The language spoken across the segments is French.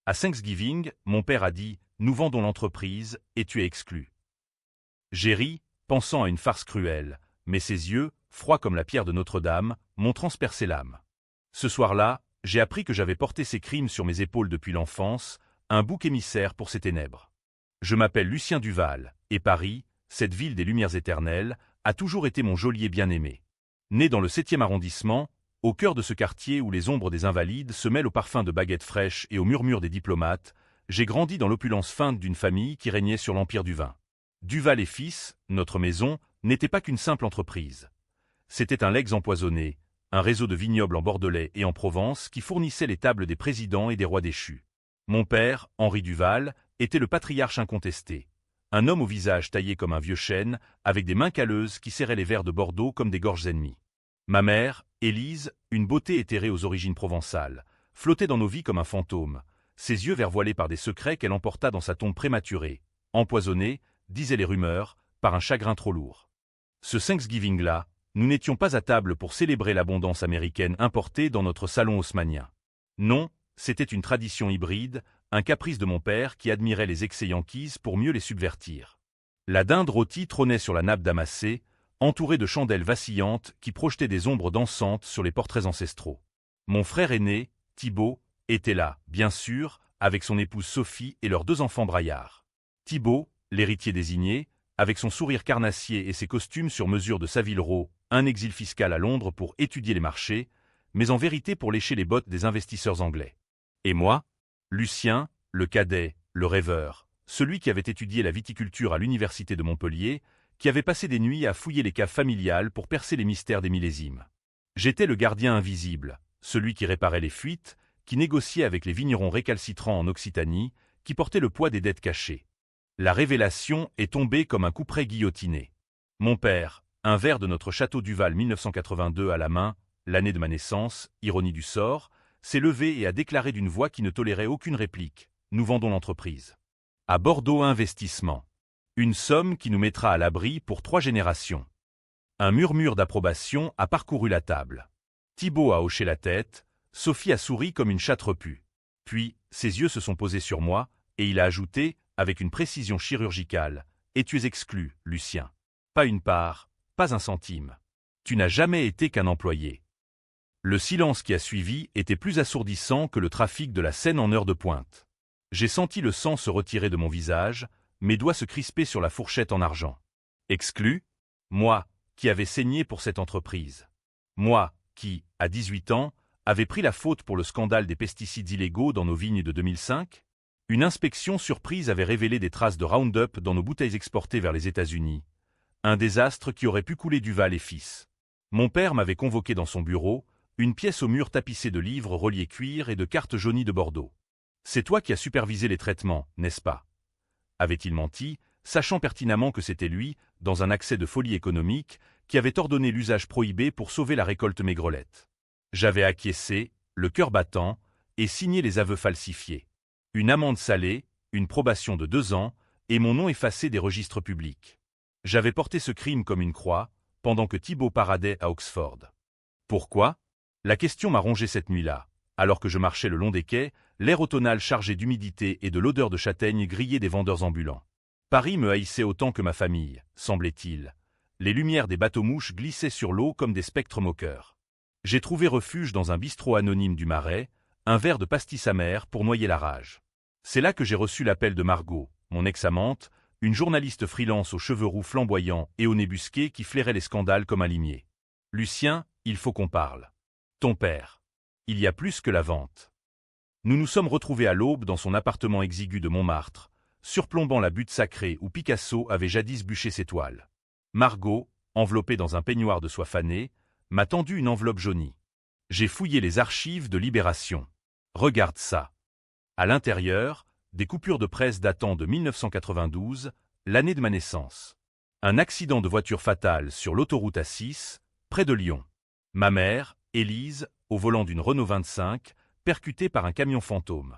À Thanksgiving, mon père a dit « Nous vendons l'entreprise et tu es exclu ». J'ai ri, pensant à une farce cruelle, mais ses yeux, froids comme la pierre de Notre-Dame, m'ont transpercé l'âme. Ce soir-là, j'ai appris que j'avais porté ces crimes sur mes épaules depuis l'enfance, un bouc émissaire pour ces ténèbres. Je m'appelle Lucien Duval, et Paris, cette ville des lumières éternelles, a toujours été mon geôlier bien-aimé. Né dans le 7e arrondissement, au cœur de ce quartier où les ombres des invalides se mêlent au parfum de baguettes fraîches et au murmure des diplomates, j'ai grandi dans l'opulence feinte d'une famille qui régnait sur l'empire du vin. Duval et Fils, notre maison, n'était pas qu'une simple entreprise. C'était un legs empoisonné, un réseau de vignobles en Bordelais et en Provence qui fournissait les tables des présidents et des rois déchus. Mon père, Henri Duval, était le patriarche incontesté. Un homme au visage taillé comme un vieux chêne, avec des mains calleuses qui serraient les verres de Bordeaux comme des gorges ennemies. Ma mère, Élise, une beauté éthérée aux origines provençales, flottait dans nos vies comme un fantôme, ses yeux vert voilés par des secrets qu'elle emporta dans sa tombe prématurée, empoisonnée, disaient les rumeurs, par un chagrin trop lourd. Ce Thanksgiving-là, nous n'étions pas à table pour célébrer l'abondance américaine importée dans notre salon haussmannien. Non, c'était une tradition hybride, un caprice de mon père qui admirait les excès yankees pour mieux les subvertir. La dinde rôtie trônait sur la nappe damassée, entourée de chandelles vacillantes qui projetaient des ombres dansantes sur les portraits ancestraux. Mon frère aîné, Thibaut, était là, bien sûr, avec son épouse Sophie et leurs 2 enfants braillards. Thibaut, l'héritier désigné, avec son sourire carnassier et ses costumes sur mesure de Savile Row, un exil fiscal à Londres pour étudier les marchés, mais en vérité pour lécher les bottes des investisseurs anglais. Et moi, Lucien, le cadet, le rêveur, celui qui avait étudié la viticulture à l'université de Montpellier, qui avait passé des nuits à fouiller les caves familiales pour percer les mystères des millésimes. J'étais le gardien invisible, celui qui réparait les fuites, qui négociait avec les vignerons récalcitrants en Occitanie, qui portait le poids des dettes cachées. La révélation est tombée comme un couperet guillotiné. Mon père, un verre de notre château Duval 1982 à la main, l'année de ma naissance, ironie du sort, s'est levé et a déclaré d'une voix qui ne tolérait aucune réplique « Nous vendons l'entreprise ». À Bordeaux Investissement. Une somme qui nous mettra à l'abri pour 3 générations. Un murmure d'approbation a parcouru la table. Thibaut a hoché la tête, Sophie a souri comme une chatte repue. Puis, ses yeux se sont posés sur moi, et il a ajouté, avec une précision chirurgicale, « Et tu es exclu, Lucien. Pas une part, pas un centime. Tu n'as jamais été qu'un employé. » Le silence qui a suivi était plus assourdissant que le trafic de la Seine en heure de pointe. J'ai senti le sang se retirer de mon visage, mes doigts se crisper sur la fourchette en argent. Exclu? Moi, qui avais saigné pour cette entreprise. Moi, qui, à 18 ans, avait pris la faute pour le scandale des pesticides illégaux dans nos vignes de 2005? Une inspection surprise avait révélé des traces de Roundup dans nos bouteilles exportées vers les États-Unis. Un désastre qui aurait pu couler Duval et Fils. Mon père m'avait convoqué dans son bureau, une pièce au mur tapissée de livres reliés cuir et de cartes jaunies de Bordeaux. « C'est toi qui as supervisé les traitements, n'est-ce pas ?» avait-il menti, sachant pertinemment que c'était lui, dans un accès de folie économique, qui avait ordonné l'usage prohibé pour sauver la récolte maigrelette. J'avais acquiescé, le cœur battant, et signé les aveux falsifiés. Une amende salée, une probation de 2 ans, et mon nom effacé des registres publics. J'avais porté ce crime comme une croix, pendant que Thibaut paradait à Oxford. Pourquoi? La question m'a rongé cette nuit-là, alors que je marchais le long des quais, l'air automnal chargé d'humidité et de l'odeur de châtaigne grillée des vendeurs ambulants. Paris me haïssait autant que ma famille, semblait-il. Les lumières des bateaux-mouches glissaient sur l'eau comme des spectres moqueurs. J'ai trouvé refuge dans un bistrot anonyme du Marais, un verre de pastis amer pour noyer la rage. C'est là que j'ai reçu l'appel de Margot, mon ex-amante, une journaliste freelance aux cheveux roux flamboyants et au nez busqué qui flairait les scandales comme un limier. « Lucien, il faut qu'on parle. Ton père. Il y a plus que la vente. » Nous nous sommes retrouvés à l'aube dans son appartement exigu de Montmartre, surplombant la butte sacrée où Picasso avait jadis bûché ses toiles. Margot, enveloppée dans un peignoir de soie fanée, m'a tendu une enveloppe jaunie. J'ai fouillé les archives de Libération. Regarde ça. À l'intérieur, des coupures de presse datant de 1992, l'année de ma naissance. Un accident de voiture fatal sur l'autoroute A6, près de Lyon. Ma mère, Élise, au volant d'une Renault 25, percutée par un camion fantôme.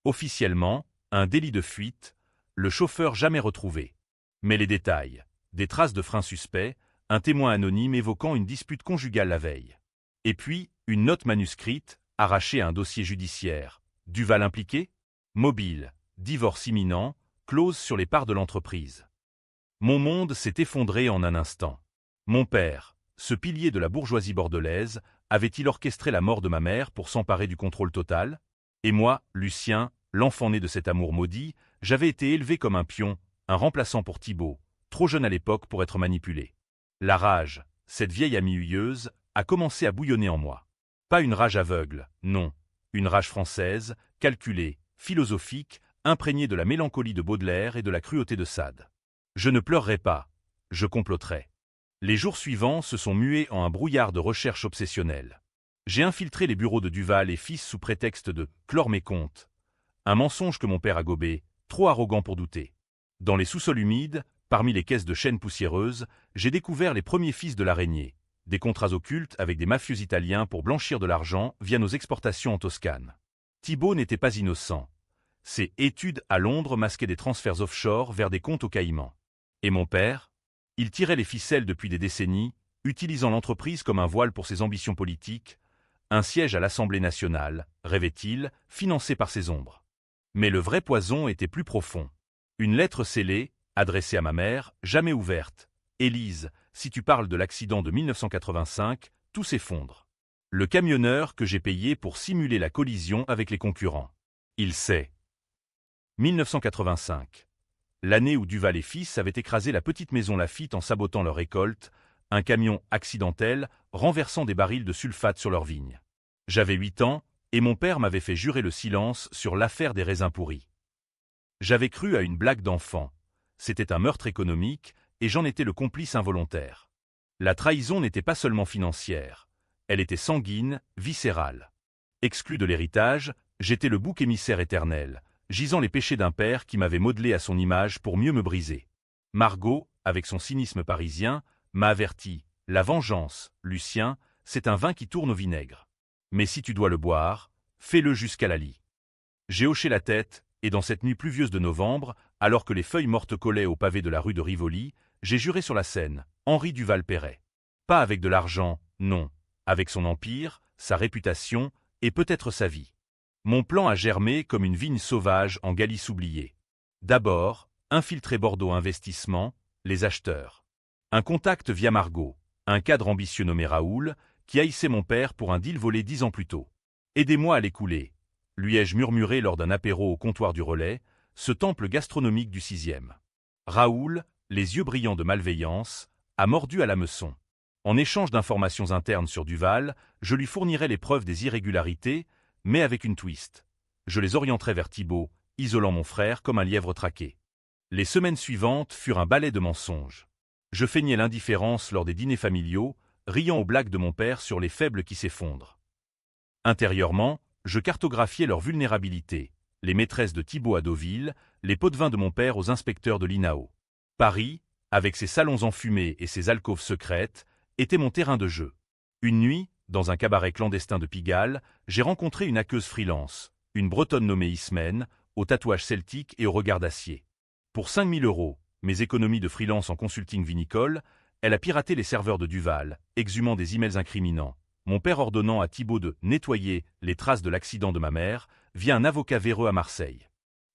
Officiellement, un délit de fuite, le chauffeur jamais retrouvé. Mais les détails, des traces de freins suspects, un témoin anonyme évoquant une dispute conjugale la veille. Et puis, une note manuscrite, arrachée à un dossier judiciaire. Duval impliqué? Mobile, divorce imminent, clause sur les parts de l'entreprise. Mon monde s'est effondré en un instant. Mon père, ce pilier de la bourgeoisie bordelaise, avait-il orchestré la mort de ma mère pour s'emparer du contrôle total? Et moi, Lucien, l'enfant né de cet amour maudit, j'avais été élevé comme un pion, un remplaçant pour Thibaut, trop jeune à l'époque pour être manipulé. La rage, cette vieille amie huyeuse, a commencé à bouillonner en moi. Pas une rage aveugle, non, une rage française, calculée, philosophique, imprégnée de la mélancolie de Baudelaire et de la cruauté de Sade. Je ne pleurerai pas, je comploterai. Les jours suivants se sont mués en un brouillard de recherche obsessionnelle. J'ai infiltré les bureaux de Duval et Fils sous prétexte de « clore mes comptes », un mensonge que mon père a gobé, trop arrogant pour douter. Dans les sous-sols humides, parmi les caisses de chêne poussiéreuses, j'ai découvert les premiers fils de l'araignée, des contrats occultes avec des mafieux italiens pour blanchir de l'argent via nos exportations en Toscane. Thibaut n'était pas innocent. Ses études à Londres masquaient des transferts offshore vers des comptes aux Caïmans. Et mon père? Il tirait les ficelles depuis des décennies, utilisant l'entreprise comme un voile pour ses ambitions politiques, un siège à l'Assemblée nationale, rêvait-il, financé par ses ombres. Mais le vrai poison était plus profond. Une lettre scellée, adressée à ma mère, jamais ouverte. « Élise, si tu parles de l'accident de 1985, tout s'effondre. Le camionneur que j'ai payé pour simuler la collision avec les concurrents. Il sait. » 1985. L'année où Duval et Fils avaient écrasé la petite maison Laffitte en sabotant leur récolte, un camion accidentel renversant des barils de sulfate sur leurs vignes. J'avais 8 ans, et mon père m'avait fait jurer le silence sur l'affaire des raisins pourris. J'avais cru à une blague d'enfant. C'était un meurtre économique, et j'en étais le complice involontaire. La trahison n'était pas seulement financière, elle était sanguine, viscérale. Exclu de l'héritage, j'étais le bouc émissaire éternel, gisant les péchés d'un père qui m'avait modelé à son image pour mieux me briser. Margot, avec son cynisme parisien, m'a averti, la vengeance, Lucien, c'est un vin qui tourne au vinaigre. Mais si tu dois le boire, fais-le jusqu'à la lie. J'ai hoché la tête, et dans cette nuit pluvieuse de novembre, alors que les feuilles mortes collaient au pavé de la rue de Rivoli, j'ai juré sur la scène, Henri Duval-Perret. Pas avec de l'argent, non, avec son empire, sa réputation, et peut-être sa vie. Mon plan a germé comme une vigne sauvage en Galice oubliée. D'abord, infiltrer Bordeaux Investissement, les acheteurs. Un contact via Margot, un cadre ambitieux nommé Raoul, qui haïssait mon père pour un deal volé 10 ans plus tôt. Aidez-moi à l'écouler, lui ai-je murmuré lors d'un apéro au comptoir du Relais, ce temple gastronomique du 6e. Raoul, les yeux brillants de malveillance, a mordu à l'hameçon. En échange d'informations internes sur Duval, je lui fournirai les preuves des irrégularités, mais avec une twist. Je les orienterai vers Thibaut, isolant mon frère comme un lièvre traqué. Les semaines suivantes furent un balai de mensonges. Je feignais l'indifférence lors des dîners familiaux, riant aux blagues de mon père sur les faibles qui s'effondrent. Intérieurement, je cartographiais leur vulnérabilité, les maîtresses de Thibaut à Deauville, les pots de vin de mon père aux inspecteurs de l'INAO. Paris, avec ses salons enfumés et ses alcôves secrètes, était mon terrain de jeu. Une nuit, dans un cabaret clandestin de Pigalle, j'ai rencontré une hackeuse freelance, une bretonne nommée Ismène, aux tatouages celtiques et au regard d'acier. Pour 5 000 €, mes économies de freelance en consulting vinicole, elle a piraté les serveurs de Duval, exhumant des emails incriminants, mon père ordonnant à Thibaut de nettoyer les traces de l'accident de ma mère via un avocat véreux à Marseille.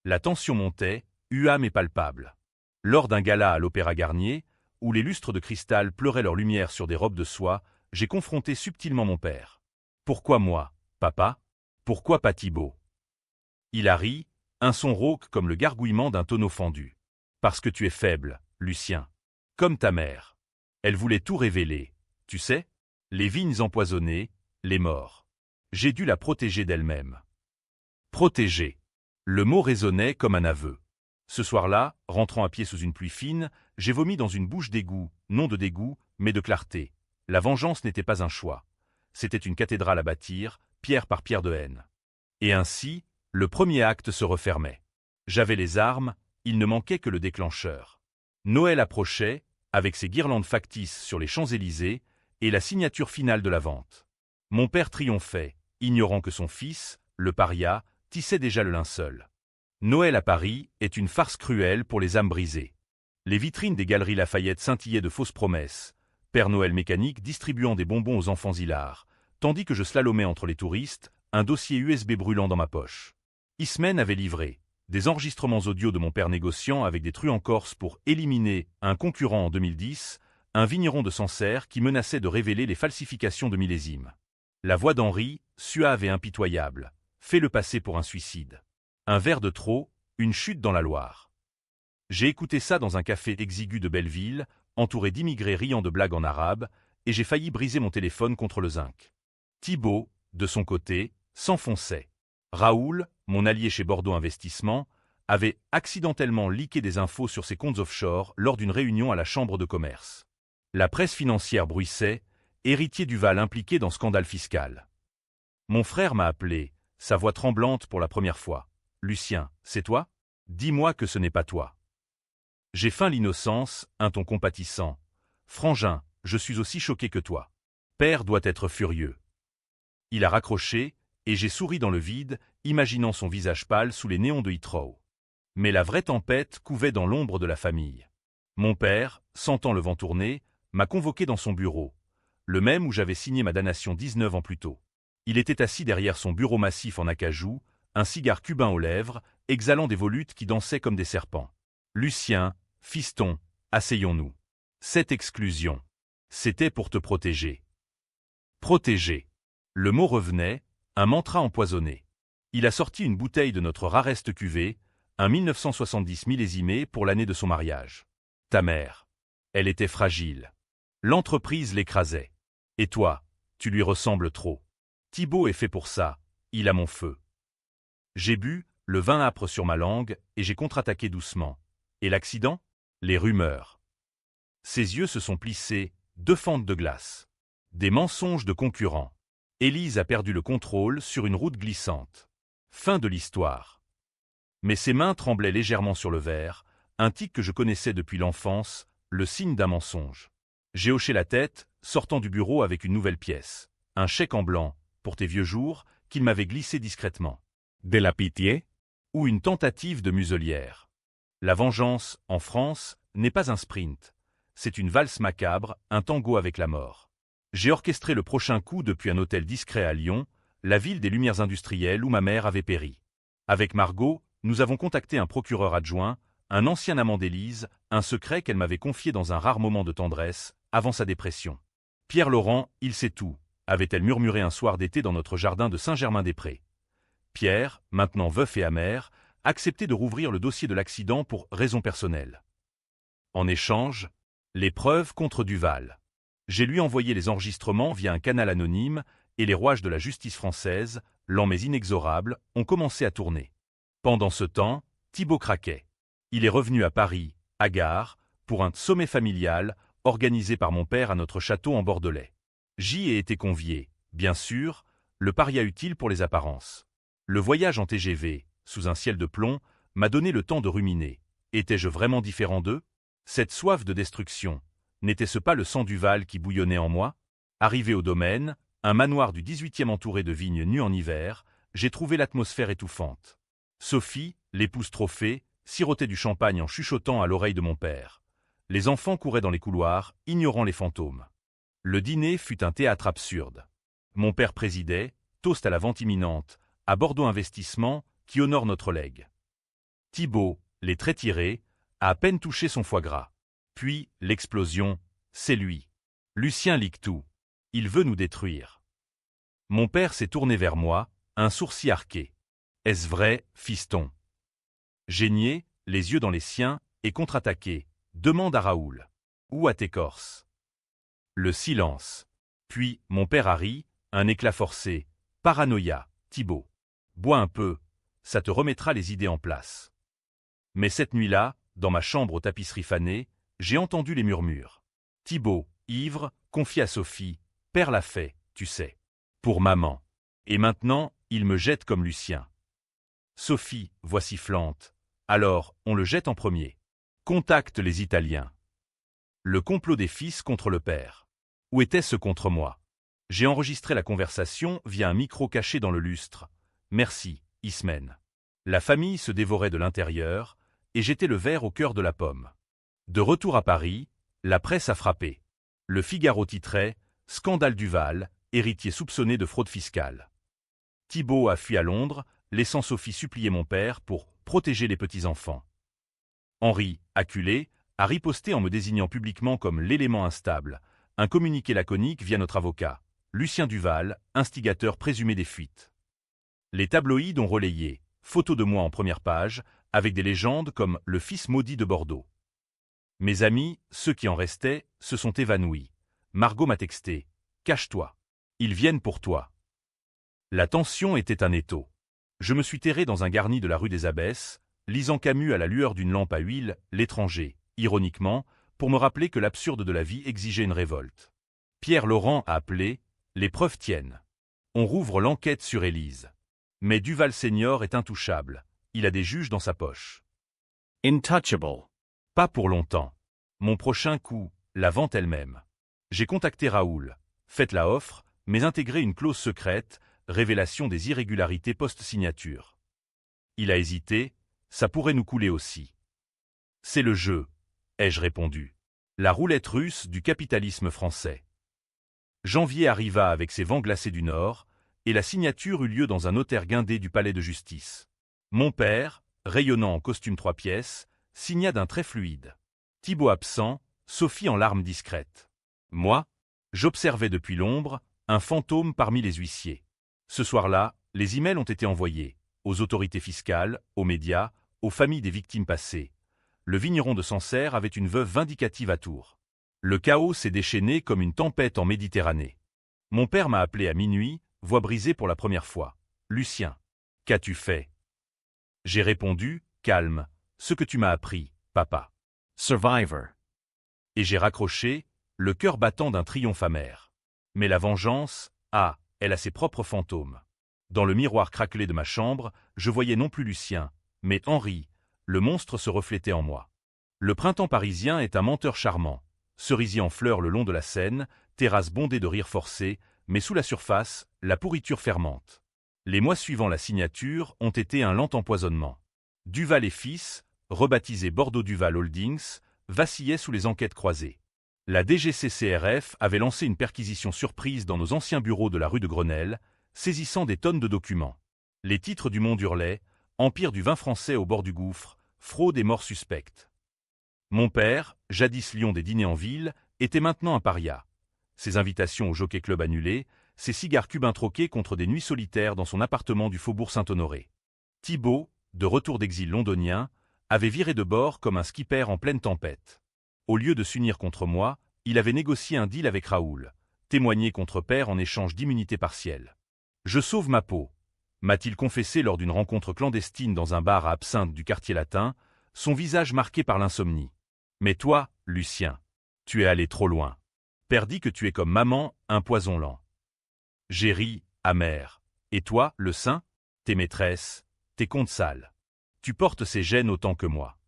La tension montait, huame et palpable. Lors d'un gala à l'Opéra Garnier, où les lustres de cristal pleuraient leur lumière sur des robes de soie, j'ai confronté subtilement mon père. « Pourquoi moi, papa? Pourquoi pas Thibaut ?» Il a ri, un son rauque comme le gargouillement d'un tonneau fendu. « Parce que tu es faible, Lucien. Comme ta mère. Elle voulait tout révéler, tu sais? Les vignes empoisonnées, les morts. J'ai dû la protéger d'elle-même. » Protéger. Le mot résonnait comme un aveu. Ce soir-là, rentrant à pied sous une pluie fine, j'ai vomi dans une bouche d'égout, non de dégoût, mais de clarté. La vengeance n'était pas un choix. C'était une cathédrale à bâtir, pierre par pierre de haine. Et ainsi, le premier acte se refermait. J'avais les armes, il ne manquait que le déclencheur. Noël approchait, avec ses guirlandes factices sur les Champs-Élysées, et la signature finale de la vente. Mon père triomphait, ignorant que son fils, le paria, tissait déjà le linceul. Noël à Paris est une farce cruelle pour les âmes brisées. Les vitrines des galeries Lafayette scintillaient de fausses promesses, Père Noël mécanique distribuant des bonbons aux enfants hilars, tandis que je slalomais entre les touristes, un dossier USB brûlant dans ma poche. Ismène avait livré des enregistrements audio de mon père négociant avec des truands corses pour éliminer un concurrent en 2010, un vigneron de Sancerre qui menaçait de révéler les falsifications de millésimes. La voix d'Henri, suave et impitoyable, fait le passer pour un suicide. Un verre de trop, une chute dans la Loire. J'ai écouté ça dans un café exigu de Belleville, entouré d'immigrés riant de blagues en arabe, et j'ai failli briser mon téléphone contre le zinc. Thibault, de son côté, s'enfonçait. Raoul, mon allié chez Bordeaux Investissement, avait accidentellement leaké des infos sur ses comptes offshore lors d'une réunion à la Chambre de commerce. La presse financière bruissait, héritier Duval impliqué dans scandale fiscal. Mon frère m'a appelé, sa voix tremblante pour la première fois. « Lucien, c'est toi ? Dis-moi que ce n'est pas toi. » J'ai feint l'innocence, un ton compatissant. « Frangin, je suis aussi choqué que toi. Père doit être furieux. » Il a raccroché, et j'ai souri dans le vide, imaginant son visage pâle sous les néons de Heathrow. Mais la vraie tempête couvait dans l'ombre de la famille. Mon père, sentant le vent tourner, m'a convoqué dans son bureau, le même où j'avais signé ma damnation 19 ans plus tôt. Il était assis derrière son bureau massif en acajou, un cigare cubain aux lèvres, exhalant des volutes qui dansaient comme des serpents. « Lucien, fiston, asseyons-nous. Cette exclusion, c'était pour te protéger. » Protéger. Le mot revenait, un mantra empoisonné. Il a sorti une bouteille de notre rareste cuvée, un 1970 millésimé pour l'année de son mariage. Ta mère. Elle était fragile. L'entreprise l'écrasait. Et toi, tu lui ressembles trop. Thibault est fait pour ça, il a mon feu. J'ai bu, le vin âpre sur ma langue, et j'ai contre-attaqué doucement. Et l'accident ? Les rumeurs. Ses yeux se sont plissés, 2 fentes de glace. Des mensonges de concurrents. Élise a perdu le contrôle sur une route glissante. Fin de l'histoire. Mais ses mains tremblaient légèrement sur le verre, un tic que je connaissais depuis l'enfance, le signe d'un mensonge. J'ai hoché la tête, sortant du bureau avec une nouvelle pièce. Un chèque en blanc, pour tes vieux jours, qu'il m'avait glissé discrètement. De la pitié ? Ou une tentative de muselière. La vengeance, en France, n'est pas un sprint. C'est une valse macabre, un tango avec la mort. J'ai orchestré le prochain coup depuis un hôtel discret à Lyon, la ville des lumières industrielles où ma mère avait péri. Avec Margot, nous avons contacté un procureur adjoint, un ancien amant d'Élise, un secret qu'elle m'avait confié dans un rare moment de tendresse, avant sa dépression. Pierre Laurent, il sait tout, avait-elle murmuré un soir d'été dans notre jardin de Saint-Germain-des-Prés. Pierre, maintenant veuf et amer, acceptait de rouvrir le dossier de l'accident pour raisons personnelles. En échange, les preuves contre Duval. J'ai lui envoyé les enregistrements via un canal anonyme et les rouages de la justice française, lents mais inexorables, ont commencé à tourner. Pendant ce temps, Thibault craquait. Il est revenu à Paris, à Gare, pour un sommet familial organisé par mon père à notre château en Bordelais. J'y ai été convié, bien sûr, le paria utile pour les apparences. Le voyage en TGV, sous un ciel de plomb, m'a donné le temps de ruminer. Étais-je vraiment différent d'eux ? Cette soif de destruction, n'était-ce pas le sang Duval qui bouillonnait en moi ? Arrivé au domaine, un manoir du 18e entouré de vignes nues en hiver, j'ai trouvé l'atmosphère étouffante. Sophie, l'épouse trophée, sirotait du champagne en chuchotant à l'oreille de mon père. Les enfants couraient dans les couloirs, ignorant les fantômes. Le dîner fut un théâtre absurde. Mon père présidait, toast à la vente imminente, à Bordeaux Investissement, qui honore notre legs. Thibault, les traits tirés, a à peine touché son foie gras. Puis, l'explosion, c'est lui. Lucien ligue tout. Il veut nous détruire. Mon père s'est tourné vers moi, un sourcil arqué. Est-ce vrai, fiston ? J'ai nié, les yeux dans les siens, et contre-attaqué. Demande à Raoul. Ou à tes Corses. Le silence. Puis, mon père a ri, un éclat forcé. Paranoïa, Thibault. Bois un peu, ça te remettra les idées en place. Mais cette nuit-là, dans ma chambre aux tapisseries fanées, j'ai entendu les murmures. Thibault, ivre, confie à Sophie. Père l'a fait, tu sais. Pour maman. Et maintenant, il me jette comme Lucien. Sophie, voix sifflante. Alors, on le jette en premier. Contacte les Italiens. Le complot des fils contre le père. Où était-ce contre moi ? J'ai enregistré la conversation via un micro caché dans le lustre. Merci, Ismène. La famille se dévorait de l'intérieur, et j'étais le ver au cœur de la pomme. De retour à Paris, la presse a frappé. Le Figaro titrait « Scandale Duval, héritier soupçonné de fraude fiscale ». Thibault a fui à Londres, laissant Sophie supplier mon père pour protéger les petits-enfants. Henri, acculé, a riposté en me désignant publiquement comme l'élément instable, un communiqué laconique via notre avocat, Lucien Duval, instigateur présumé des fuites. Les tabloïds ont relayé, photo de moi en première page, avec des légendes comme le fils maudit de Bordeaux. Mes amis, ceux qui en restaient, se sont évanouis. Margot m'a texté. Cache-toi. Ils viennent pour toi. La tension était un étau. Je me suis terré dans un garni de la rue des Abbesses, lisant Camus à la lueur d'une lampe à huile, L'étranger, ironiquement, pour me rappeler que l'absurde de la vie exigeait une révolte. Pierre Laurent a appelé « Les preuves tiennent ». On rouvre l'enquête sur Élise. Mais Duval Senior est intouchable. Il a des juges dans sa poche. Intouchable. Pas pour longtemps. Mon prochain coup, la vente elle-même. J'ai contacté Raoul. Faites la offre, mais intégrez une clause secrète, révélation des irrégularités post-signature. Il a hésité, ça pourrait nous couler aussi. C'est le jeu, ai-je répondu. La roulette russe du capitalisme français. Janvier arriva avec ses vents glacés du Nord, et la signature eut lieu dans un notaire guindé du palais de justice. Mon père, rayonnant en costume 3 pièces, signa d'un trait fluide. Thibaut absent, Sophie en larmes discrètes. Moi, j'observais depuis l'ombre, un fantôme parmi les huissiers. Ce soir-là, les emails ont été envoyés, aux autorités fiscales, aux médias, aux familles des victimes passées. Le vigneron de Sancerre avait une veuve vindicative à Tours. Le chaos s'est déchaîné comme une tempête en Méditerranée. Mon père m'a appelé à minuit, voix brisée pour la première fois. « Lucien, qu'as-tu fait ?» J'ai répondu, calme, « Ce que tu m'as appris, papa. » Survivor. Et j'ai raccroché, le cœur battant d'un triomphe amer. Mais la vengeance, elle a ses propres fantômes. Dans le miroir craquelé de ma chambre, je voyais non plus Lucien, mais Henri, le monstre se reflétait en moi. Le printemps parisien est un menteur charmant. Cerisier en fleurs le long de la Seine, terrasse bondée de rires forcés, mais sous la surface, la pourriture fermente. Les mois suivant la signature ont été un lent empoisonnement. Duval et fils, rebaptisé Bordeaux Duval Holdings, vacillaient sous les enquêtes croisées. La DGCCRF avait lancé une perquisition surprise dans nos anciens bureaux de la rue de Grenelle, saisissant des tonnes de documents. Les titres du monde hurlaient « Empire du vin français au bord du gouffre, fraude et mort suspecte ». Mon père, jadis lion des dîners en ville, était maintenant un paria. Ses invitations au Jockey Club annulées, ses cigares cubains troqués contre des nuits solitaires dans son appartement du faubourg Saint-Honoré. Thibaut, de retour d'exil londonien, avait viré de bord comme un skipper en pleine tempête. Au lieu de s'unir contre moi, il avait négocié un deal avec Raoul, témoigné contre père en échange d'immunité partielle. Je sauve ma peau, m'a-t-il confessé lors d'une rencontre clandestine dans un bar à absinthe du quartier latin, son visage marqué par l'insomnie. Mais toi, Lucien, tu es allé trop loin. Père dit que tu es comme maman, un poison lent. J'ai ri, amer. Et toi, le saint, tes maîtresses, tes comptes sales. Tu portes ces gènes autant que moi.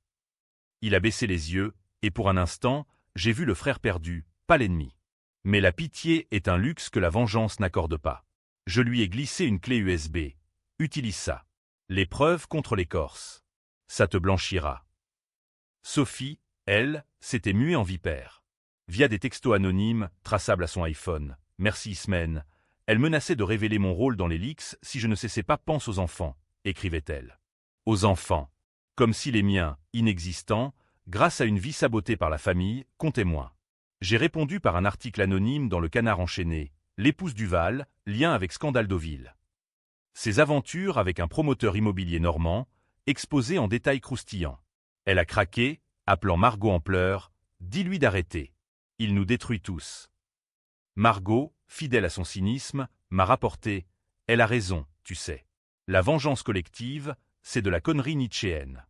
Il a baissé les yeux, et pour un instant, j'ai vu le frère perdu, pas l'ennemi. Mais la pitié est un luxe que la vengeance n'accorde pas. Je lui ai glissé une clé USB. Utilise ça. Les preuves contre les Corses. Ça te blanchira. Sophie, elle, s'était muée en vipère. Via des textos anonymes, traçables à son iPhone. Merci Ismène. Elle menaçait de révéler mon rôle dans les leaks si je ne cessais pas pense aux enfants, écrivait-elle. Aux enfants. Comme si les miens, inexistants, grâce à une vie sabotée par la famille, comptaient moins. J'ai répondu par un article anonyme dans le Canard enchaîné. L'épouse Duval, lien avec Scandale Deauville. Ses aventures avec un promoteur immobilier normand, exposées en détails croustillants. Elle a craqué, appelant Margot en pleurs, « Dis-lui d'arrêter. Il nous détruit tous. » Margot, fidèle à son cynisme, m'a rapporté « Elle a raison, tu sais. La vengeance collective, c'est de la connerie nietzschéenne. »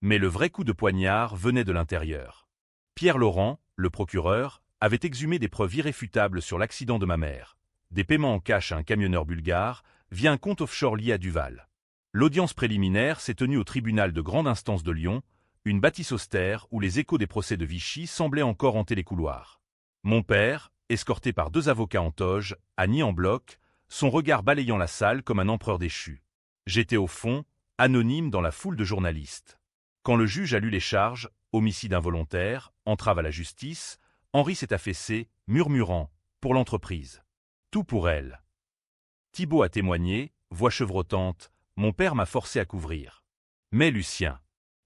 Mais le vrai coup de poignard venait de l'intérieur. Pierre Laurent, le procureur, avait exhumé des preuves irréfutables sur l'accident de ma mère, des paiements en cash à un camionneur bulgare, via un compte offshore lié à Duval. L'audience préliminaire s'est tenue au tribunal de grande instance de Lyon, une bâtisse austère où les échos des procès de Vichy semblaient encore hanter les couloirs. Mon père, escorté par 2 avocats en toge, a nié en bloc, son regard balayant la salle comme un empereur déchu. J'étais au fond, anonyme dans la foule de journalistes. Quand le juge a lu les charges, homicide involontaire, entrave à la justice, Henri s'est affaissé, murmurant « Pour l'entreprise. Tout pour elle. » Thibaut a témoigné, voix chevrotante, mon père m'a forcé à couvrir. Mais Lucien,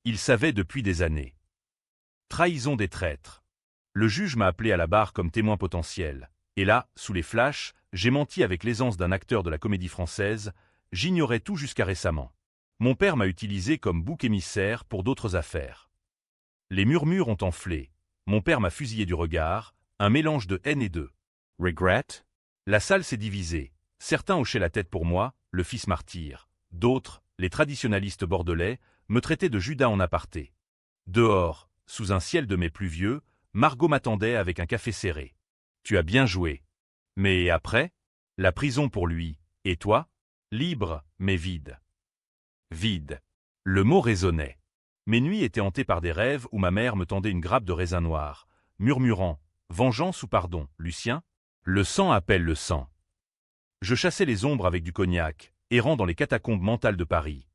il savait depuis des années. Trahison des traîtres. Le juge m'a appelé à la barre comme témoin potentiel. Et là, sous les flashs, j'ai menti avec l'aisance d'un acteur de la comédie française, j'ignorais tout jusqu'à récemment. Mon père m'a utilisé comme bouc émissaire pour d'autres affaires. Les murmures ont enflé. Mon père m'a fusillé du regard, un mélange de haine et de regret. La salle s'est divisée. Certains hochaient la tête pour moi, le fils martyr. D'autres, les traditionalistes bordelais, me traitaient de Judas en aparté. Dehors, sous un ciel de mai pluvieux, Margot m'attendait avec un café serré. Tu as bien joué. Mais après? La prison pour lui. Et toi? Libre, mais vide. Vide. Le mot résonnait. Mes nuits étaient hantées par des rêves où ma mère me tendait une grappe de raisin noir, murmurant « Vengeance ou pardon, Lucien ?» Le sang appelle le sang. Je chassais les ombres avec du cognac, errant dans les catacombes mentales de Paris.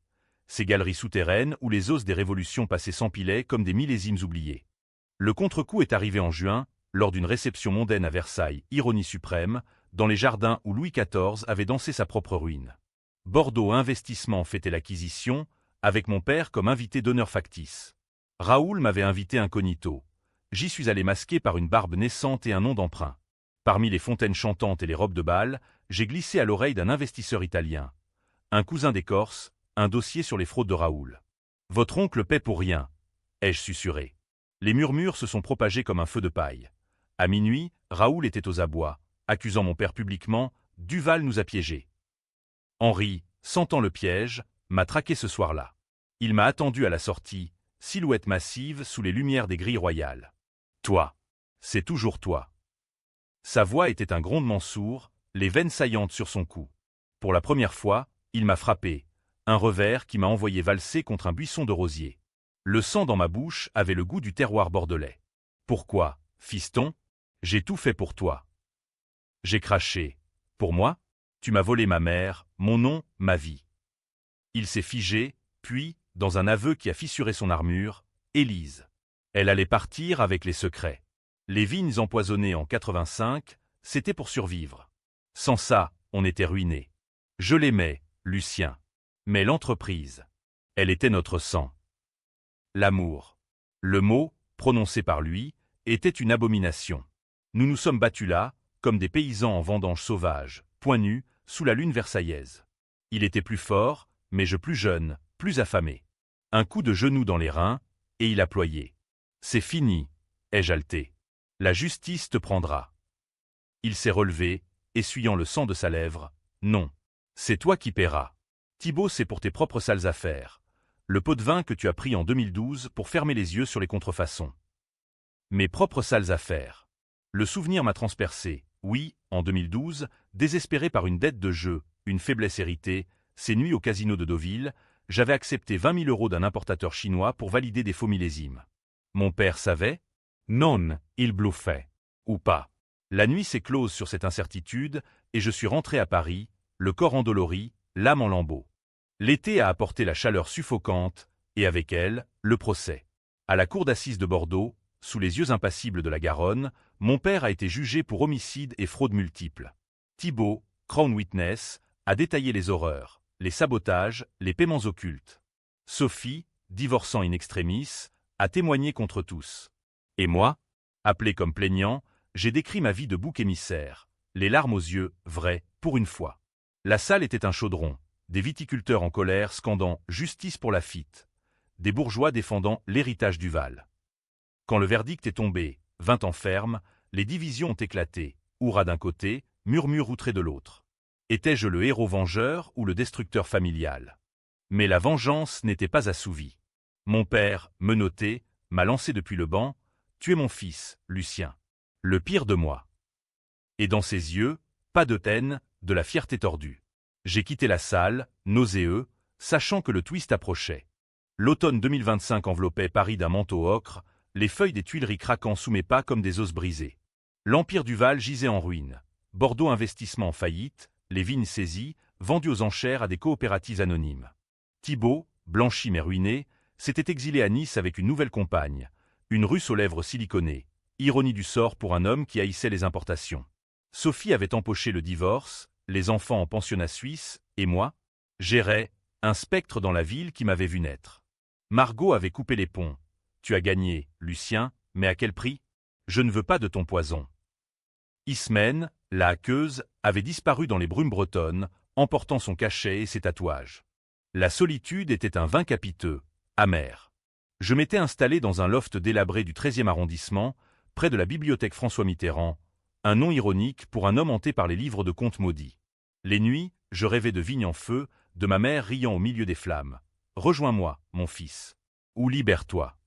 Ces galeries souterraines où les os des révolutions passaient s'empilaient comme des millésimes oubliés. Le contre-coup est arrivé en juin, lors d'une réception mondaine à Versailles, ironie suprême, dans les jardins où Louis XIV avait dansé sa propre ruine. Bordeaux Investissement fêtait l'acquisition, avec mon père comme invité d'honneur factice. Raoul m'avait invité incognito. J'y suis allé masqué par une barbe naissante et un nom d'emprunt. Parmi les fontaines chantantes et les robes de bal, j'ai glissé à l'oreille d'un investisseur italien. Un cousin des Corses, un dossier sur les fraudes de Raoul. Votre oncle paie pour rien, ai-je susurré. Les murmures se sont propagés comme un feu de paille. À minuit, Raoul était aux abois, accusant mon père publiquement, Duval nous a piégés. Henri, sentant le piège, m'a traqué ce soir-là. Il m'a attendu à la sortie, silhouette massive sous les lumières des grilles royales. Toi. C'est toujours toi. Sa voix était un grondement sourd, les veines saillantes sur son cou. Pour la première fois, il m'a frappé, un revers qui m'a envoyé valser contre un buisson de rosiers. Le sang dans ma bouche avait le goût du terroir bordelais. Pourquoi, fiston? J'ai tout fait pour toi. J'ai craché. Pour moi? Tu m'as volé ma mère, mon nom, ma vie. Il s'est figé, puis, dans un aveu qui a fissuré son armure, Élise. Elle allait partir avec les secrets. Les vignes empoisonnées en 85, c'était pour survivre. Sans ça, on était ruinés. Je l'aimais, Lucien. Mais l'entreprise, elle était notre sang. L'amour. Le mot, prononcé par lui, était une abomination. Nous nous sommes battus là, comme des paysans en vendange sauvage, poings nus, sous la lune versaillaise. Il était plus fort, mais je plus jeune, plus affamé. Un coup de genou dans les reins, et il a ployé. C'est fini, ai-je haleté. La justice te prendra. Il s'est relevé, essuyant le sang de sa lèvre. Non. C'est toi qui paieras. Thibaut, c'est pour tes propres sales affaires. Le pot de vin que tu as pris en 2012 pour fermer les yeux sur les contrefaçons. Mes propres sales affaires. Le souvenir m'a transpercé. Oui, en 2012, désespéré par une dette de jeu, une faiblesse héritée, ces nuits au casino de Deauville, j'avais accepté 20 000 € d'un importateur chinois pour valider des faux millésimes. Mon père savait? Non, il bluffait. Ou pas. La nuit s'est close sur cette incertitude, et je suis rentré à Paris, le corps endolori, l'âme en lambeaux. L'été a apporté la chaleur suffocante, et avec elle, le procès. À la cour d'assises de Bordeaux, sous les yeux impassibles de la Garonne, mon père a été jugé pour homicide et fraude multiples. Thibaut, Crown Witness, a détaillé les horreurs, les sabotages, les paiements occultes. Sophie, divorçant in extremis, a témoigné contre tous. Et moi, appelé comme plaignant, j'ai décrit ma vie de bouc émissaire, les larmes aux yeux, vraies, pour une fois. La salle était un chaudron, des viticulteurs en colère scandant « Justice pour Laffitte », des bourgeois défendant l'héritage Duval. Quand le verdict est tombé, 20 ans ferme, les divisions ont éclaté, hurrah d'un côté, murmures outrés de l'autre. Étais-je le héros vengeur ou le destructeur familial? Mais la vengeance n'était pas assouvie. Mon père, menotté, m'a lancé depuis le banc, « Tu es mon fils, Lucien. Le pire de moi. » Et dans ses yeux, pas de haine, de la fierté tordue. J'ai quitté la salle, nauséeux, sachant que le twist approchait. L'automne 2025 enveloppait Paris d'un manteau ocre, les feuilles des Tuileries craquant sous mes pas comme des os brisés. L'empire Duval gisait en ruine. Bordeaux Investissement en faillite, les vignes saisies, vendues aux enchères à des coopératives anonymes. Thibaut, blanchi mais ruiné, s'était exilé à Nice avec une nouvelle compagne, une Russe aux lèvres siliconées, ironie du sort pour un homme qui haïssait les importations. Sophie avait empoché le divorce, les enfants en pensionnat suisse, et moi, j'errais, Un spectre dans la ville qui m'avait vu naître. Margot avait coupé les ponts. Tu as gagné, Lucien, mais à quel prix? Je ne veux pas de ton poison. Ismène, la hackeuse, avait disparu dans les brumes bretonnes, emportant son cachet et ses tatouages. La solitude était un vin capiteux, amer. Je m'étais installé dans un loft délabré du 13e arrondissement, près de la bibliothèque François Mitterrand, un nom ironique pour un homme hanté par les livres de contes maudits. Les nuits, je rêvais de vignes en feu, de ma mère riant au milieu des flammes. « Rejoins-moi, mon fils. » Ou « Libère-toi. »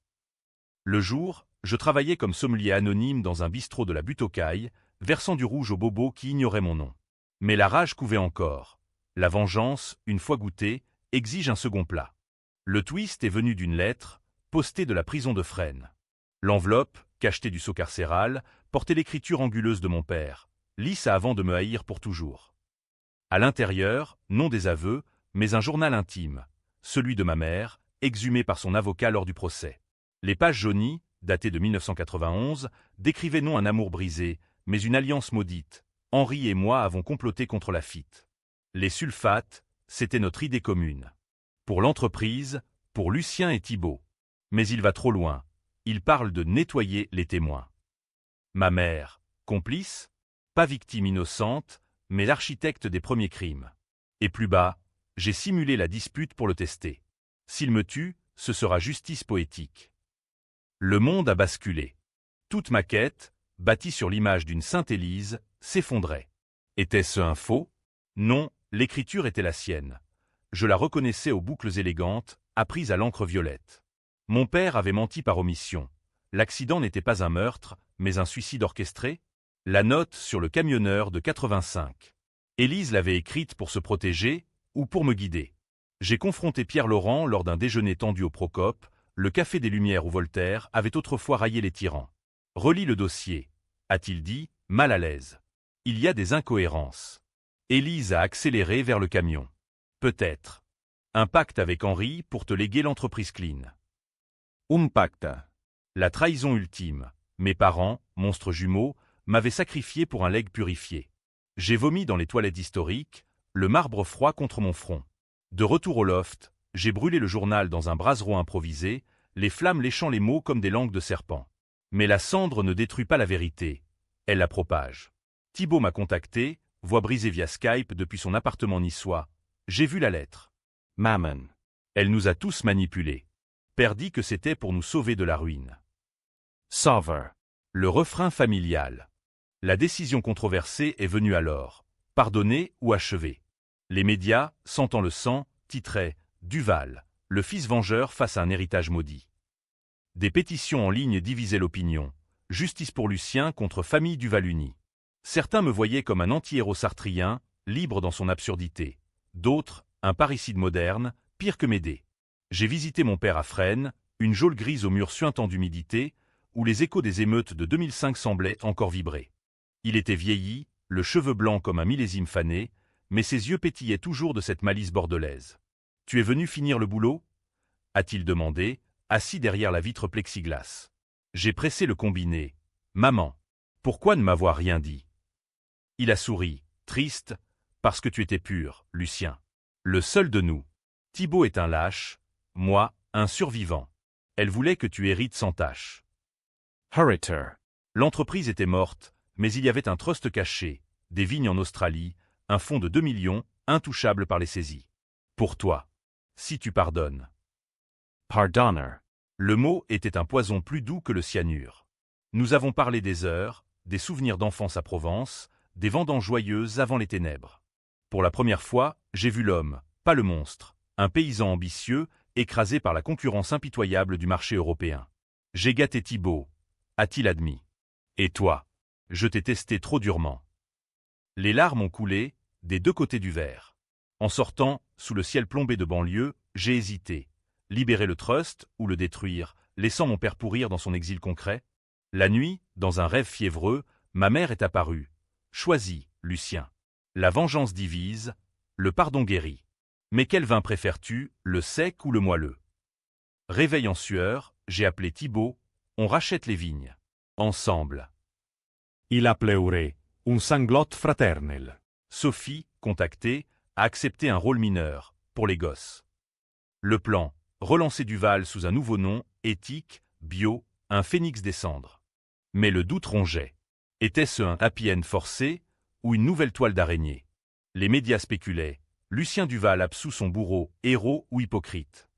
Le jour, je travaillais comme sommelier anonyme dans un bistrot de la Butte aux Cailles, versant du rouge aux bobos qui ignoraient mon nom. Mais la rage couvait encore. La vengeance, une fois goûtée, exige un second plat. Le twist est venu d'une lettre, postée de la prison de Fresnes. L'enveloppe, cachetée du sceau carcéral, portait l'écriture anguleuse de mon père, lisse avant de me haïr pour toujours. À l'intérieur, non des aveux, mais un journal intime, celui de ma mère, exhumé par son avocat lors du procès. Les pages jaunies, datées de 1991, décrivaient non un amour brisé, mais une alliance maudite. Henri et moi avons comploté contre la FIT. Les sulfates, c'était notre idée commune. Pour l'entreprise, pour Lucien et Thibault. Mais il va trop loin. Il parle de nettoyer les témoins. Ma mère, complice? Pas victime innocente, mais l'architecte des premiers crimes. Et plus bas, j'ai simulé la dispute pour le tester. S'il me tue, ce sera justice poétique. Le monde a basculé. Toute ma quête, bâtie sur l'image d'une Sainte Élise, s'effondrait. Était-ce un faux? Non, l'écriture était la sienne. Je la reconnaissais aux boucles élégantes, apprises à l'encre violette. Mon père avait menti par omission. L'accident n'était pas un meurtre, mais un suicide orchestré? La note sur le camionneur de 85. Élise l'avait écrite pour se protéger ou pour me guider. J'ai confronté Pierre Laurent lors d'un déjeuner tendu au Procope, le Café des Lumières où Voltaire avait autrefois raillé les tyrans. Relis le dossier, a-t-il dit, mal à l'aise. Il y a des incohérences. Élise a accéléré vers le camion. Peut-être. Un pacte avec Henri pour te léguer l'entreprise Clean. Pacta. La trahison ultime. Mes parents, monstres jumeaux, m'avaient sacrifié pour un legs purifié. J'ai vomi dans les toilettes historiques, le marbre froid contre mon front. De retour au loft, j'ai brûlé le journal dans un braseron improvisé, les flammes léchant les mots comme des langues de serpent. Mais la cendre ne détruit pas la vérité, elle la propage. Thibault m'a contacté, voix brisée via Skype depuis son appartement niçois. J'ai vu la lettre. Mammon. Elle nous a tous manipulés. Père dit que c'était pour nous sauver de la ruine. Sauver. Le refrain familial. La décision controversée est venue alors. Pardonner ou achever. Les médias, sentant le sang, titraient « Duval, le fils vengeur face à un héritage maudit ». Des pétitions en ligne divisaient l'opinion. Justice pour Lucien contre famille Duval unie. Certains me voyaient comme un anti-héros sartrien, libre dans son absurdité. D'autres, un parricide moderne, pire que Médée. J'ai visité mon père à Fresnes, une geôle grise aux murs suintants d'humidité, où les échos des émeutes de 2005 semblaient encore vibrer. Il était vieilli, le cheveu blanc comme un millésime fané, mais ses yeux pétillaient toujours de cette malice bordelaise. « Tu es venu finir le boulot ?» a-t-il demandé, assis derrière la vitre plexiglas. J'ai pressé le combiné. « Maman, pourquoi ne m'avoir rien dit ?» Il a souri, triste, parce que tu étais pur, Lucien. Le seul de nous. Thibault est un lâche, moi, un survivant. Elle voulait que tu hérites sans tâche. Hurriter. L'entreprise était morte, mais il y avait un trust caché, des vignes en Australie, un fonds de 2 millions, intouchable par les saisies. Pour toi. Si tu pardonnes. Pardonner. Le mot était un poison plus doux que le cyanure. Nous avons parlé des heures, des souvenirs d'enfance à Provence, des vendanges joyeuses avant les ténèbres. Pour la première fois, j'ai vu l'homme, pas le monstre, un paysan ambitieux, écrasé par la concurrence impitoyable du marché européen. J'ai gâté Thibault, a-t-il admis. Et toi? Je t'ai testé trop durement. Les larmes ont coulé, des deux côtés du verre. En sortant, sous le ciel plombé de banlieue, j'ai hésité. Libérer le trust ou le détruire, laissant mon père pourrir dans son exil concret? La nuit, dans un rêve fiévreux, ma mère est apparue. Choisis, Lucien. La vengeance divise, le pardon guérit. Mais quel vin préfères-tu, le sec ou le moelleux? Réveil en sueur, j'ai appelé Thibault, on rachète les vignes. Ensemble. Il a pleuré, un sanglot fraternel. Sophie, contactée, a accepté un rôle mineur, pour les gosses. Le plan, relancer Duval sous un nouveau nom, éthique, bio, un phénix des cendres. Mais le doute rongeait. Était-ce un happy end forcé ou une nouvelle toile d'araignée? Les médias spéculaient. Lucien Duval absout son bourreau, héros ou hypocrite.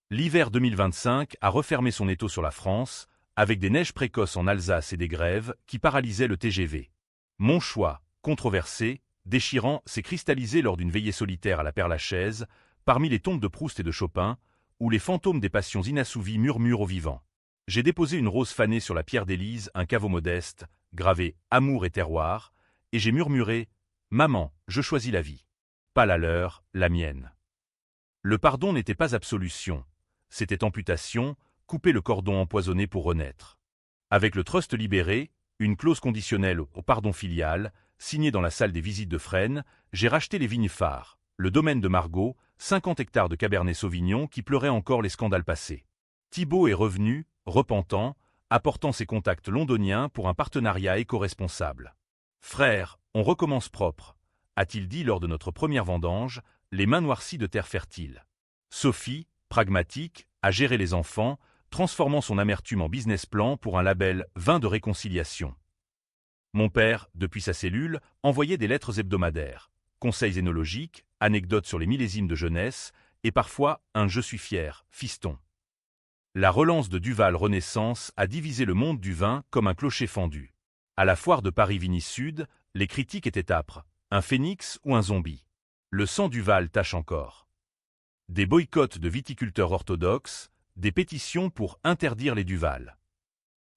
L'hiver 2025 a refermé son étau sur la France, avec des neiges précoces en Alsace et des grèves qui paralysaient le TGV. Mon choix, controversé, déchirant, s'est cristallisé lors d'une veillée solitaire à la Père-Lachaise, parmi les tombes de Proust et de Chopin, où les fantômes des passions inassouvies murmurent aux vivants. J'ai déposé une rose fanée sur la pierre d'Élise, un caveau modeste, gravé « Amour et terroir », et j'ai murmuré « Maman, je choisis la vie. Pas la leur, la mienne. » Le pardon n'était pas absolution, c'était amputation, couper le cordon empoisonné pour renaître. Avec le trust libéré, une clause conditionnelle au pardon filial, signée dans la salle des visites de Fresnes, j'ai racheté les vignes phares, le domaine de Margaux, 50 hectares de Cabernet Sauvignon qui pleuraient encore les scandales passés. Thibault est revenu, repentant, apportant ses contacts londoniens pour un partenariat éco-responsable. « Frère, on recommence propre », a-t-il dit lors de notre première vendange, les mains noircies de terre fertile. Sophie, pragmatique, a géré les enfants, transformant son amertume en business plan pour un label « Vin de réconciliation ». Mon père, depuis sa cellule, envoyait des lettres hebdomadaires, conseils énologiques, anecdotes sur les millésimes de jeunesse, et parfois un « je suis fier, fiston ». La relance de Duval Renaissance a divisé le monde du vin comme un clocher fendu. À la foire de Paris Vigny Sud, les critiques étaient âpres, un phénix ou un zombie. Le sang Duval tache encore. Des boycotts de viticulteurs orthodoxes, des pétitions pour interdire les Duval.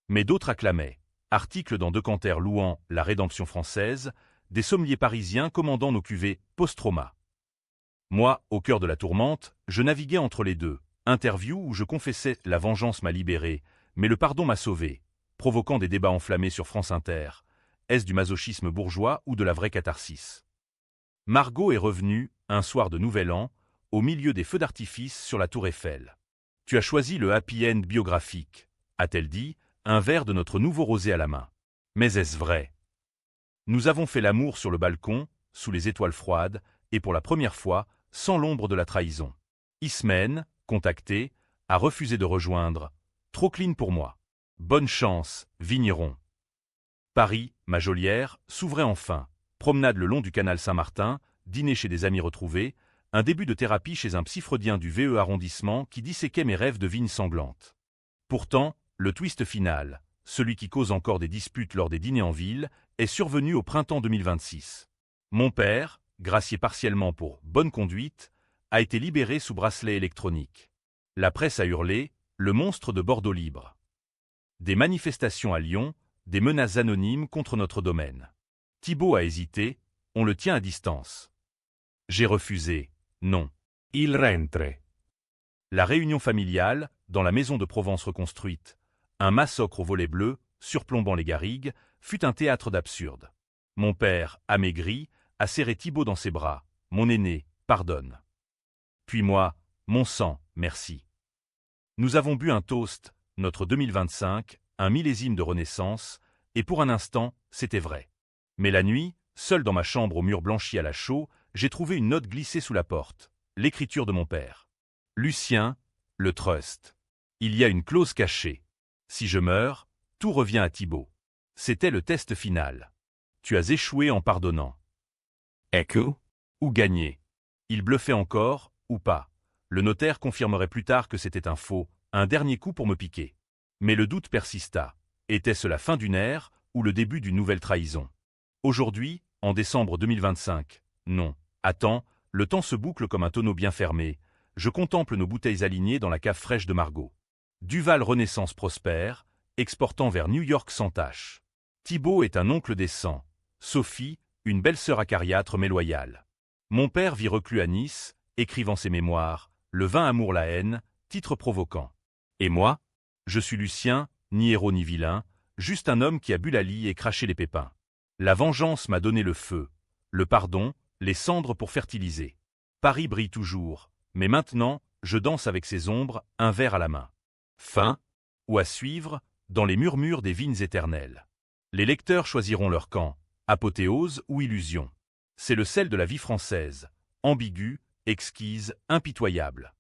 Mais d'autres acclamaient. Articles dans Decanter louant la rédemption française, des sommeliers parisiens commandant nos cuvées post-trauma. Moi, au cœur de la tourmente, je naviguais entre les deux. Interview où je confessais « la vengeance m'a libéré, mais le pardon m'a sauvé », provoquant des débats enflammés sur France Inter. Est-ce du masochisme bourgeois ou de la vraie catharsis? Margaux est revenue, un soir de Nouvel An, au milieu des feux d'artifice sur la tour Eiffel. « Tu as choisi le happy end biographique », a-t-elle dit, un verre de notre nouveau rosé à la main. Mais est-ce vrai? Nous avons fait l'amour sur le balcon, sous les étoiles froides, et pour la première fois, sans l'ombre de la trahison. Ismène, contacté, a refusé de rejoindre. Trop clean pour moi. Bonne chance, vigneron. Paris, ma geôlière, s'ouvrait enfin. Promenade le long du canal Saint-Martin, dîner chez des amis retrouvés, un début de thérapie chez un psy-freudien du VE arrondissement qui disséquait mes rêves de vignes sanglantes. Pourtant, le twist final, celui qui cause encore des disputes lors des dîners en ville, est survenu au printemps 2026. Mon père, gracié partiellement pour bonne conduite, a été libéré sous bracelet électronique. La presse a hurlé « Le monstre de Bordeaux libre ». Des manifestations à Lyon, des menaces anonymes contre notre domaine. Thibault a hésité, on le tient à distance. J'ai refusé, non. Il rentre. La réunion familiale, dans la maison de Provence reconstruite, un massacre au volet bleu, surplombant les garrigues, fut un théâtre d'absurde. Mon père, amaigri, a serré Thibault dans ses bras. Mon aîné, pardonne. Puis moi, mon sang, merci. Nous avons bu un toast, notre 2025, un millésime de renaissance, et pour un instant, c'était vrai. Mais la nuit, seul dans ma chambre au mur blanchi à la chaux, j'ai trouvé une note glissée sous la porte, l'écriture de mon père. Lucien, le trust. Il y a une clause cachée. Si je meurs, tout revient à Thibault. C'était le test final. Tu as échoué en pardonnant. Echo? Ou gagné. Il bluffait encore, ou pas. Le notaire confirmerait plus tard que c'était un faux, un dernier coup pour me piquer. Mais le doute persista. Était-ce la fin d'une ère ou le début d'une nouvelle trahison? Aujourd'hui, en décembre 2025, non. Attends, le temps se boucle comme un tonneau bien fermé. Je contemple nos bouteilles alignées dans la cave fraîche de Margaux. Duval Renaissance prospère, exportant vers New York sans tache. Thibault est un oncle décent. Sophie, une belle-sœur acariâtre mais loyale. Mon père vit reclus à Nice, écrivant ses mémoires, Le vin amour la haine, titre provoquant. Et moi? Je suis Lucien, ni héros ni vilain, juste un homme qui a bu la lie et craché les pépins. La vengeance m'a donné le feu, le pardon, les cendres pour fertiliser. Paris brille toujours, mais maintenant, je danse avec ses ombres, un verre à la main. Fin, ou à suivre, dans les murmures des vignes éternelles. Les lecteurs choisiront leur camp, apothéose ou illusion. C'est le sel de la vie française, ambiguë, exquise, impitoyable.